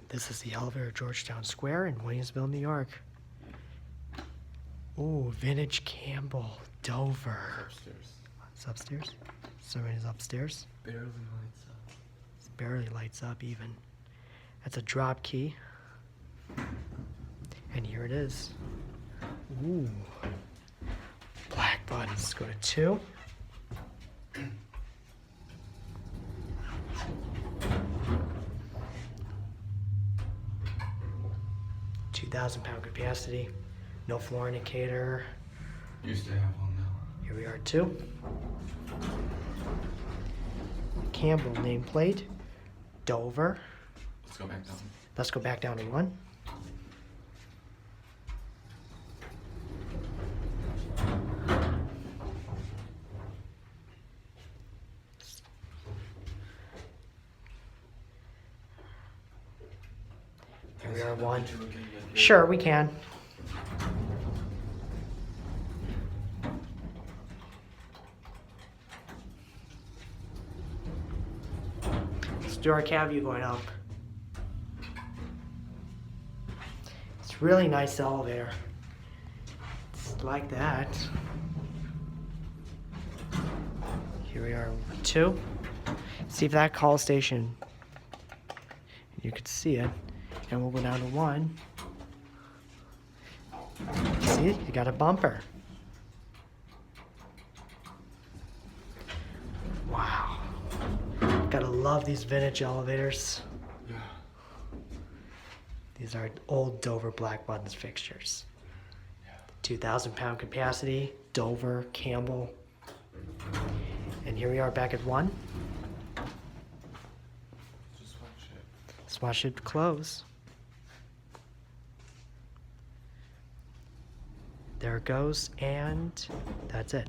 This is the elevator at Georgetown Square in Williamsville, New York. Ooh, vintage Campbell, Dover. Upstairs. It's upstairs? Someone is upstairs? Barely lights up. It barely lights up even. That's a drop key. And here it is. Ooh. Black buttons. Go to 2. £2,000 capacity. No floor indicator. Used to have one now. Here we are, 2. Campbell nameplate. Dover. Let's go back down. Let's go back down to 1. Here we are, 1. Sure, we can. Let's do our cab view going up. It's a really nice elevator. It's like that. Here we are, 2. See if that call station, you could see it. And we'll go down to 1. See, you got a bumper. Wow. Gotta love these vintage elevators. Yeah. These are old Dover black buttons fixtures. Yeah. 2,000 pound capacity, Dover, Campbell. And here we are back at 1. Just watch it. Let's watch it close. There it goes, and that's it.